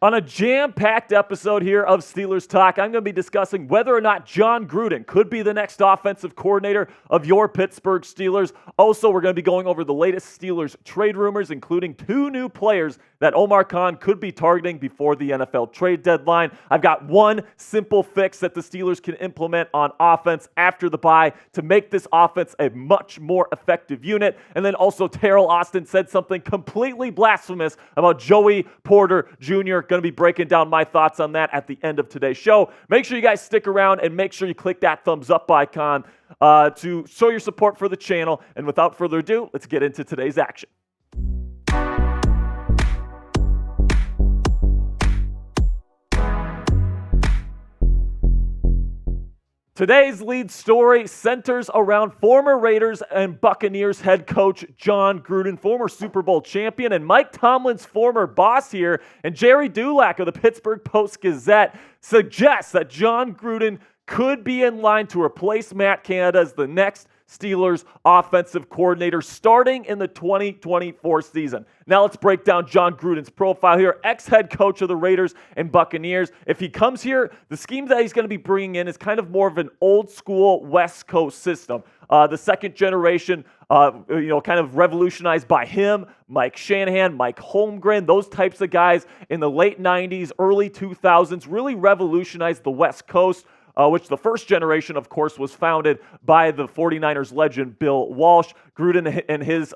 On a jam-packed episode here of Steelers Talk, I'm going to be discussing whether or not Jon Gruden could be the next offensive coordinator of your Pittsburgh Steelers. Also, we're going to be going over the latest Steelers trade rumors, including 2 new players that Omar Khan could be targeting before the NFL trade deadline. I've got one simple fix that the Steelers can implement on offense after the bye to make this offense a much more effective unit. And then also Teryl Austin said something completely blasphemous about Joey Porter Jr. Going to be breaking down my thoughts on that at the end of today's show. Make sure you guys stick around and make sure you click that thumbs up icon to show your support for the channel. And without further ado, let's get into today's action. Today's lead story centers around former Raiders and Buccaneers head coach Jon Gruden, former Super Bowl champion, and Mike Tomlin's former boss here, and Gerry Dulac of the Pittsburgh Post-Gazette suggests that Jon Gruden could be in line to replace Matt Canada as the next Steelers offensive coordinator starting in the 2024 season. Now let's break down Jon Gruden's profile here. Ex-head coach of the Raiders and Buccaneers. If he comes here, the scheme that he's going to be bringing in is kind of more of an old school West Coast system. The second generation, kind of revolutionized by him, Mike Shanahan, Mike Holmgren, those types of guys in the late 90s, early 2000s really revolutionized the West Coast. Which the first generation, of course, was founded by the 49ers legend Bill Walsh. Gruden and his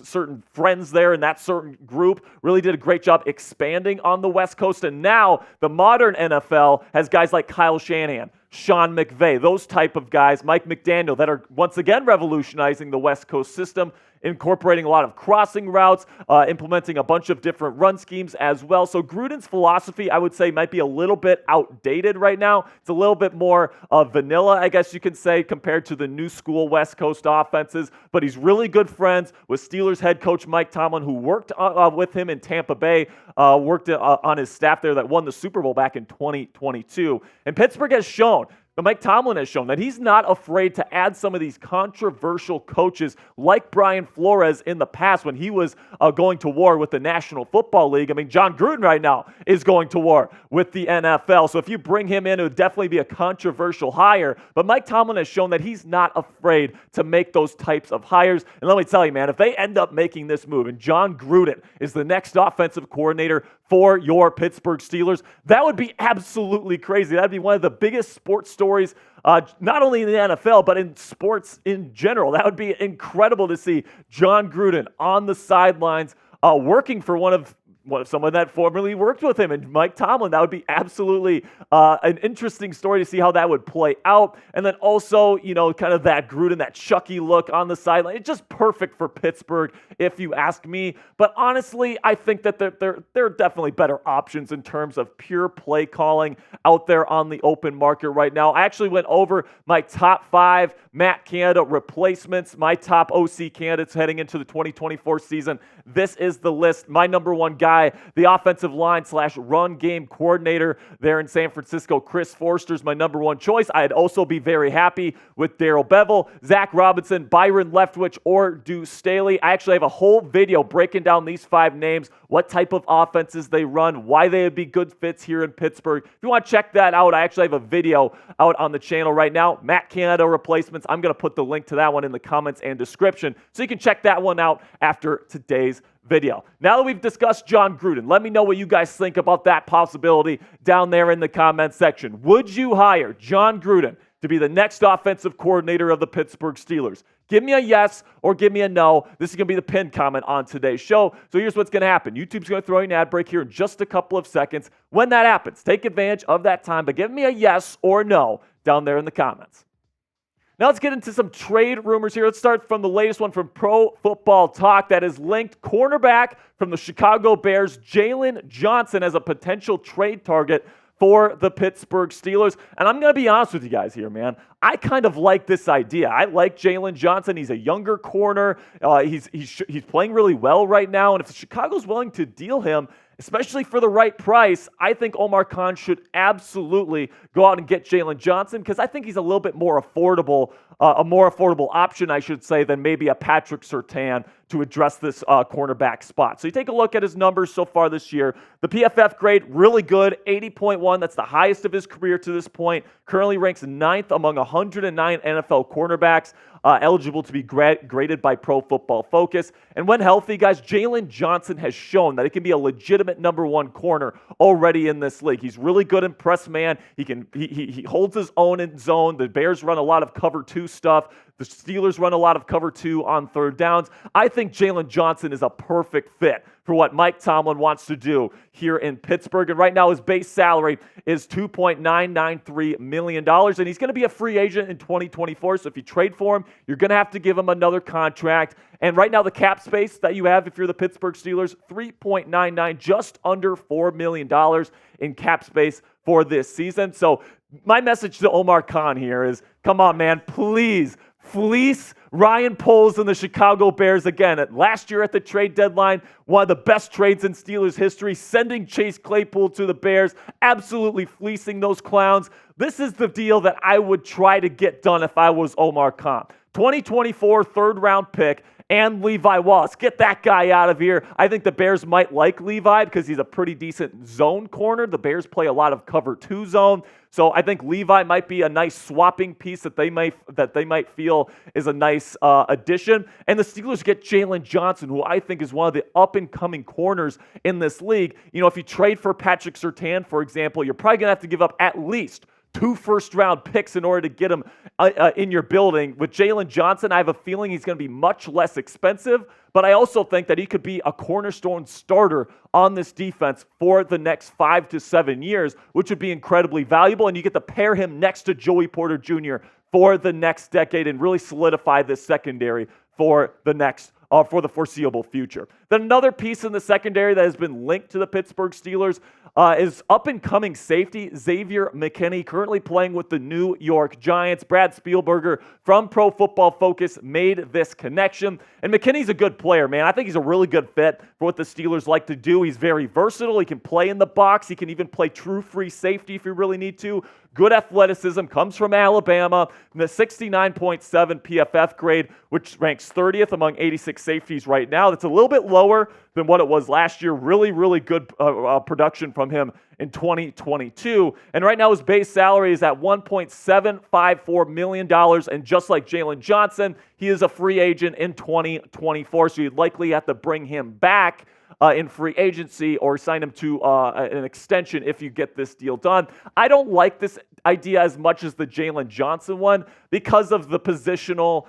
certain friends there in that certain group really did a great job expanding on the West Coast. And now the modern NFL has guys like Kyle Shanahan, Sean McVay, those type of guys, Mike McDaniel, that are once again revolutionizing the West Coast system, incorporating a lot of crossing routes, implementing a bunch of different run schemes as well. So Gruden's philosophy, I would say, might be a little bit outdated right now. It's a little bit more vanilla, I guess you could say, compared to the new school West Coast offenses. But he's really good friends with Steelers head coach Mike Tomlin, who worked with him in Tampa Bay, worked on his staff there that won the Super Bowl back in 2022. And Pittsburgh has shown, Mike Tomlin has shown that he's not afraid to add some of these controversial coaches like Brian Flores in the past when he was going to war with the National Football League. I mean, Jon Gruden right now is going to war with the NFL. So if you bring him in, it would definitely be a controversial hire. But Mike Tomlin has shown that he's not afraid to make those types of hires. And let me tell you, man, if they end up making this move and Jon Gruden is the next offensive coordinator for your Pittsburgh Steelers, that would be absolutely crazy. That'd be one of the biggest sports stories, not only in the NFL, but in sports in general. That would be incredible to see Jon Gruden on the sidelines working for someone that formerly worked with him, and Mike Tomlin. That would be absolutely an interesting story to see how that would play out. And then also, kind of that Gruden, that Chucky look on the sideline. It's just perfect for Pittsburgh, if you ask me. But honestly, I think that there are definitely better options in terms of pure play calling out there on the open market right now. I actually went over my top 5 Matt Canada replacements, my top OC candidates heading into the 2024 season. This is the list. My number 1 guy, the offensive line / run game coordinator there in San Francisco, Chris Forster's my number 1 choice. I'd also be very happy with Darrell Bevell, Zach Robinson, Byron Leftwich, or Deuce Staley. I actually have a whole video breaking down these 5 names, what type of offenses they run, why they would be good fits here in Pittsburgh. If you want to check that out, I actually have a video out on the channel right now. Matt Canada replacements. I'm going to put the link to that one in the comments and description, so you can check that one out after today's video. Now that we've discussed Jon Gruden, let me know what you guys think about that possibility down there in the comments section. Would you hire Jon Gruden to be the next offensive coordinator of the Pittsburgh Steelers? Give me a yes or give me a no. This is going to be the pinned comment on today's show. So here's what's going to happen. YouTube's going to throw you an ad break here in just a couple of seconds. When that happens, take advantage of that time, but give me a yes or no down there in the comments. Now let's get into some trade rumors here. Let's start from the latest one from Pro Football Talk that has linked cornerback from the Chicago Bears, Jaylon Johnson, as a potential trade target for the Pittsburgh Steelers. And I'm going to be honest with you guys here, man. I kind of like this idea. I like Jaylon Johnson. He's a younger corner. He's playing really well right now. And if Chicago's willing to deal him, especially for the right price, I think Omar Khan should absolutely go out and get Jaylon Johnson, because I think he's a little bit more affordable, a more affordable option, I should say, than maybe a Patrick Surtain to address this cornerback spot. So you take a look at his numbers so far this year. The PFF grade, really good, 80.1. That's the highest of his career to this point. Currently ranks 9th among 109 NFL cornerbacks eligible to be graded by Pro Football Focus. And when healthy, guys, Jaylon Johnson has shown that he can be a legitimate number one corner already in this league. He's really good in press man. He holds his own in zone. The Bears run a lot of cover 2 stuff. The Steelers run a lot of cover 2 on third downs. I think Jaylon Johnson is a perfect fit for what Mike Tomlin wants to do here in Pittsburgh. And right now his base salary is $2.993 million. And he's going to be a free agent in 2024. So if you trade for him, you're going to have to give him another contract. And right now the cap space that you have if you're the Pittsburgh Steelers, $3.99, just under $4 million in cap space for this season. So my message to Omar Khan here is, come on, man, please fleece Ryan Poles and the Chicago Bears again. Last year at the trade deadline, one of the best trades in Steelers history, sending Chase Claypool to the Bears, absolutely fleecing those clowns. This is the deal that I would try to get done if I was Omar Khan. 2024 third-round pick and Levi Wallace. Get that guy out of here. I think the Bears might like Levi because he's a pretty decent zone corner. The Bears play a lot of cover 2 zone. So I think Levi might be a nice swapping piece that they might feel is a nice addition. And the Steelers get Jaylon Johnson, who I think is one of the up-and-coming corners in this league. You know, if you trade for Patrick Surtain, for example, you're probably going to have to give up at least 2 first-round picks in order to get him in your building. With Jaylon Johnson, I have a feeling he's going to be much less expensive, but I also think that he could be a cornerstone starter on this defense for the next 5 to 7 years, which would be incredibly valuable, and you get to pair him next to Joey Porter Jr. for the next decade and really solidify this secondary for the foreseeable future. Then another piece in the secondary that has been linked to the Pittsburgh Steelers is up-and-coming safety Xavier McKinney, currently playing with the New York Giants. Brad Spielberger from Pro Football Focus made this connection. And McKinney's a good player, man. I think he's a really good fit for what the Steelers like to do. He's very versatile. He can play in the box. He can even play true free safety if you really need to. Good athleticism, comes from Alabama, and the 69.7 PFF grade, which ranks 30th among 86 safeties right now. That's a little bit lower than what it was last year. Really, really good production from him in 2022. And right now his base salary is at $1.754 million. And just like Jaylon Johnson, he is a free agent in 2024. So you'd likely have to bring him back in free agency or sign him to an extension if you get this deal done. I don't like this idea as much as the Jaylon Johnson one because of the positional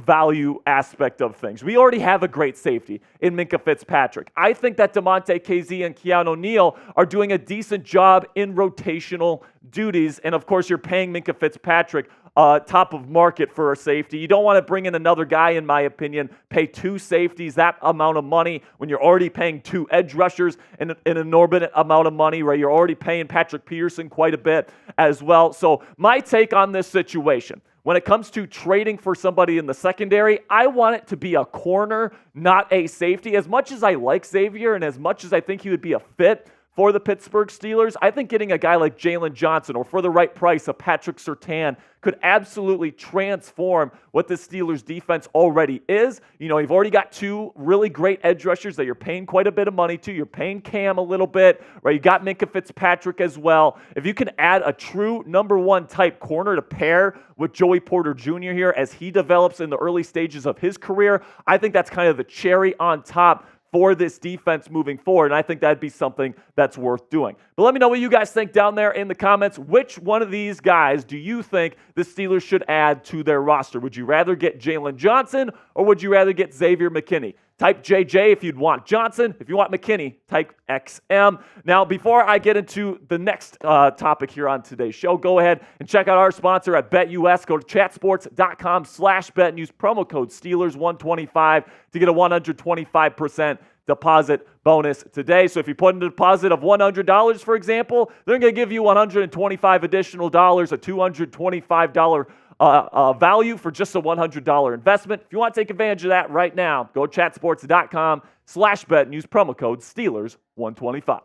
value aspect of things. We already have a great safety in Minkah Fitzpatrick. I think that DeMonte KZ and Keanu Neal are doing a decent job in rotational duties, and of course you're paying Minkah Fitzpatrick top of market for a safety. You don't want to bring in another guy, in my opinion, pay 2 safeties that amount of money when you're already paying 2 edge rushers an inordinate amount of money, right? You're already paying Patrick Peterson quite a bit as well. So my take on this situation, when it comes to trading for somebody in the secondary, I want it to be a corner, not a safety. As much as I like Xavier and as much as I think he would be a fit for the Pittsburgh Steelers, I think getting a guy like Jaylon Johnson or for the right price, a Patrick Surtain, could absolutely transform what the Steelers defense already is. You know, you've already got 2 really great edge rushers that you're paying quite a bit of money to. You're paying Cam a little bit, right? You got Minkah Fitzpatrick as well. If you can add a true number 1 type corner to pair with Joey Porter Jr. here as he develops in the early stages of his career, I think that's kind of the cherry on top for this defense moving forward, and I think that'd be something that's worth doing. But let me know what you guys think down there in the comments. Which one of these guys do you think the Steelers should add to their roster? Would you rather get Jaylon Johnson, or would you rather get Xavier McKinney? Type JJ if you'd want Johnson. If you want McKinney, type XM. Now, before I get into the next topic here on today's show, go ahead and check out our sponsor at BetUS. Go to chatsports.com/bet and use promo code Steelers125 to get a 125% deposit bonus today. So if you put in a deposit of $100, for example, they're going to give you $125 additional dollars, a $225 value for just a $100 investment. If you want to take advantage of that right now, go to chatsports.com/bet and use promo code Steelers125.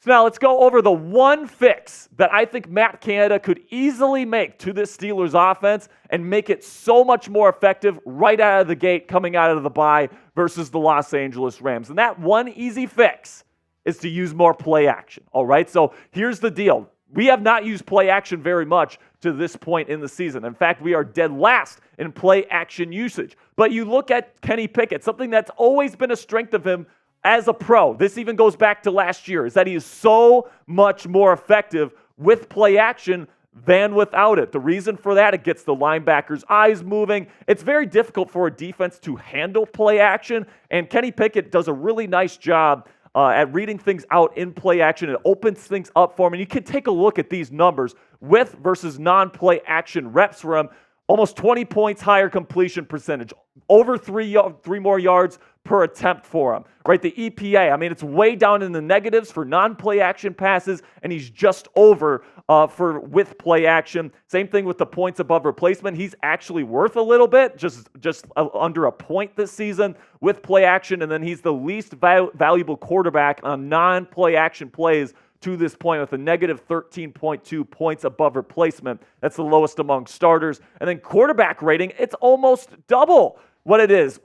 So now let's go over the one fix that I think Matt Canada could easily make to this Steelers offense and make it so much more effective right out of the gate coming out of the bye versus the Los Angeles Rams. And that one easy fix is to use more play action. All right, so here's the deal. We have not used play action very much to this point in the season. In fact, we are dead last in play action usage. But you look at Kenny Pickett, something that's always been a strength of him as a pro. This even goes back to last year, is that he is so much more effective with play action than without it. The reason for that, it gets the linebackers' eyes moving. It's very difficult for a defense to handle play action, and Kenny Pickett does a really nice job at reading things out in play action. It opens things up for him. And you can take a look at these numbers with versus non-play action reps for him. Almost 20 points higher completion percentage. Over three more yards per attempt for him. Right, the EPA, I mean, it's way down in the negatives for non-play action passes, and he's just over for with play action. Same thing with the points above replacement. He's actually worth a little bit, just under a point this season with play action, and then he's the least valuable quarterback on non-play action plays to this point with a negative 13.2 points above replacement. That's the lowest among starters. And then quarterback rating, it's almost double what it is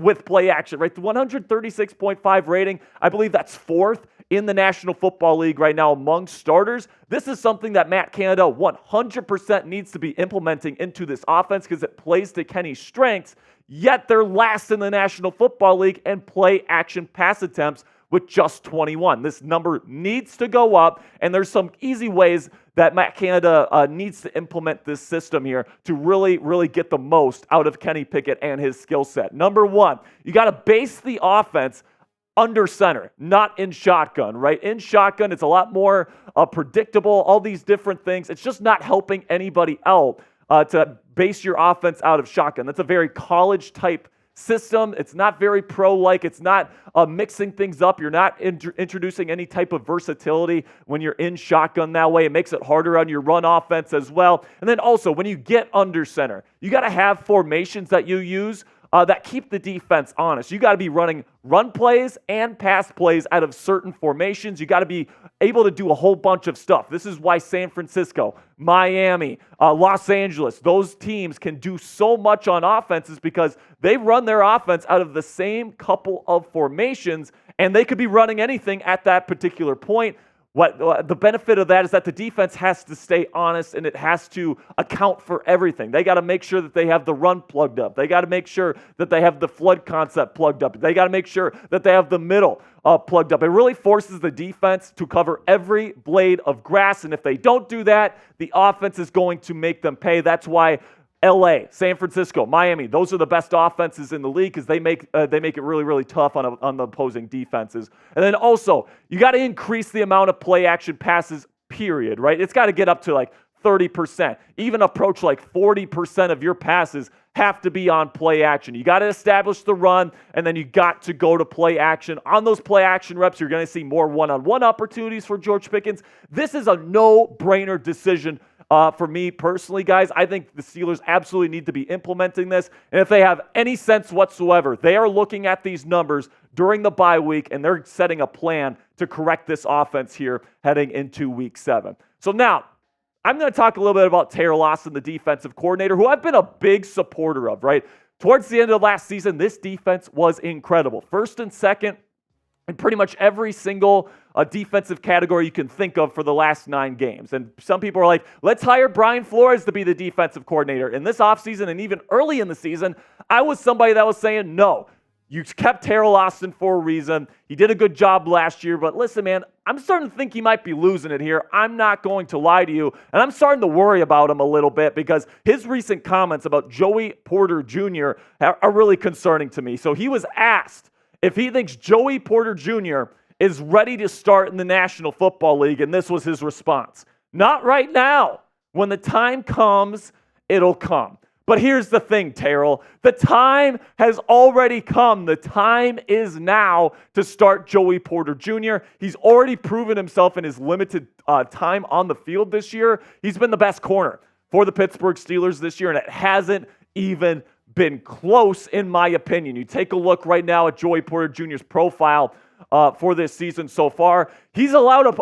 with play action, right? The 136.5 rating, I believe that's fourth in the National Football League right now among starters. This is something that Matt Canada 100% needs to be implementing into this offense because it plays to Kenny's strengths, yet they're last in the National Football League in play action pass attempts with just 21. This number needs to go up, and there's some easy ways that Matt Canada needs to implement this system here to really, really get the most out of Kenny Pickett and his skill set. Number one, you got to base the offense under center, not in shotgun, right? In shotgun, it's a lot more predictable, all these different things. It's just not helping anybody else to base your offense out of shotgun. That's a very college-type system. It's not very pro-like. It's not mixing things up. You're not introducing any type of versatility when you're in shotgun that way. It makes it harder on your run offense as well. And then also, when you get under center, you got to have formations that you use that keep the defense honest. You got to be running run plays and pass plays out of certain formations. You got to be able to do a whole bunch of stuff. This is why San Francisco, Miami, Los Angeles, those teams can do so much on offenses because they run their offense out of the same couple of formations, and they could be running anything at that particular point. What the benefit of that is that the defense has to stay honest and it has to account for everything. They got to make sure that they have the run plugged up. They got to make sure that they have the flood concept plugged up. They got to make sure that they have the middle plugged up. It really forces the defense to cover every blade of grass, and if they don't do that, the offense is going to make them pay. That's why LA, San Francisco, Miami, those are the best offenses in the league because they make it really, really tough on the opposing defenses. And then also, you got to increase the amount of play action passes, period, right? It's got to get up to like 30%, even approach like 40% of your passes have to be on play action. You got to establish the run, and then you got to go to play action. On those play action reps, you're going to see more one-on-one opportunities for George Pickens. This is a no-brainer decision for me personally, guys. I think the Steelers absolutely need to be implementing this. And if they have any sense whatsoever, they are looking at these numbers during the bye week, and they're setting a plan to correct this offense here heading into week 7. So now, I'm going to talk a little bit about Teryl Austin, the defensive coordinator, who I've been a big supporter of, right? Towards the end of last season, this defense was incredible. First and second in pretty much every single defensive category you can think of for the last 9 games. And some people are like, let's hire Brian Flores to be the defensive coordinator. In this offseason and even early in the season, I was somebody that was saying, no, you kept Teryl Austin for a reason. He did a good job last year, but listen, man, I'm starting to think he might be losing it here. I'm not going to lie to you, and I'm starting to worry about him a little bit because his recent comments about Joey Porter Jr. are really concerning to me. So he was asked if he thinks Joey Porter Jr. is ready to start in the National Football League, and this was his response. Not right now. When the time comes, it'll come. But here's the thing, Teryl. The time has already come. The time is now to start Joey Porter Jr. He's already proven himself in his limited time on the field this year. He's been the best corner for the Pittsburgh Steelers this year, and it hasn't even been close, in my opinion. You take a look right now at Joey Porter Jr.'s profile for this season so far. He's allowed an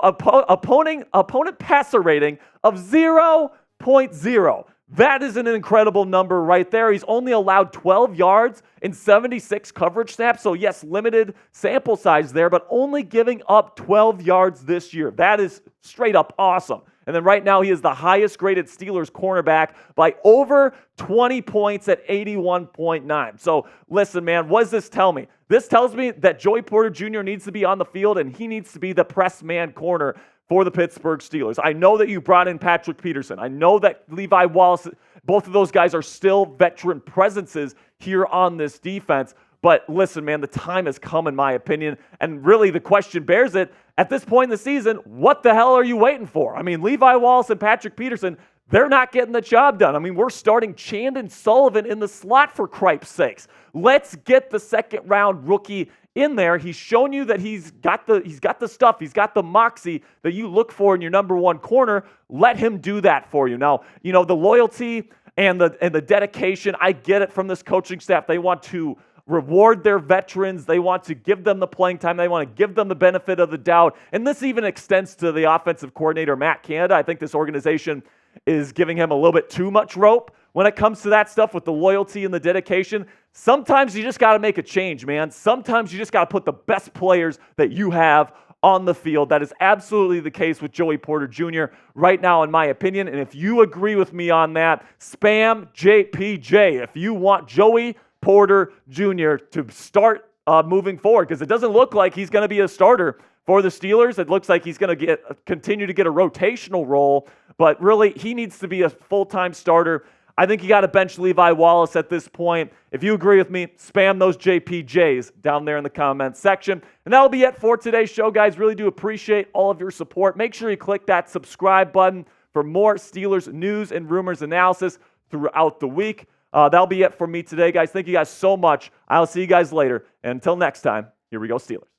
opponent passer rating of 0.0. That is an incredible number right there. He's only allowed 12 yards in 76 coverage snaps. So yes, limited sample size there, but only giving up 12 yards this year. That is straight up awesome. And then right now he is the highest graded Steelers cornerback by over 20 points at 81.9. So listen, man, what does this tell me? This tells me that Joey Porter Jr. needs to be on the field and he needs to be the press man corner for the Pittsburgh Steelers. I know that you brought in Patrick Peterson. I know that Levi Wallace, both of those guys are still veteran presences here on this defense. But listen, man, the time has come, in my opinion. And really, the question bears it. At this point in the season, what the hell are you waiting for? I mean, Levi Wallace and Patrick Peterson, they're not getting the job done. I mean, we're starting Chandon Sullivan in the slot, for cripe's sakes. Let's get the second-round rookie in there. He's shown you that he's got the stuff, he's got the moxie that you look for in your number one corner. Let him do that for you. Now, you know, the loyalty and the dedication, I get it from this coaching staff. They want to reward their veterans. They want to give them the playing time. They want to give them the benefit of the doubt. And this even extends to the offensive coordinator, Matt Canada. I think this organization is giving him a little bit too much rope when it comes to that stuff with the loyalty and the dedication. Sometimes you just got to make a change, man. Sometimes you just got to put the best players that you have on the field. That is absolutely the case with Joey Porter Jr. right now, in my opinion. And if you agree with me on that, spam JPJ if you want Joey Porter Jr. to start moving forward, because it doesn't look like he's going to be a starter for the Steelers. It looks like he's going to continue to get a rotational role, but really he needs to be a full-time starter. I think you got to bench Levi Wallace at this point. If you agree with me, spam those JPJs down there in the comments section. And that'll be it for today's show, guys. Really do appreciate all of your support. Make sure you click that subscribe button for more Steelers news and rumors analysis throughout the week. That'll be it for me today, guys. Thank you guys so much. I'll see you guys later. And until next time, here we go, Steelers.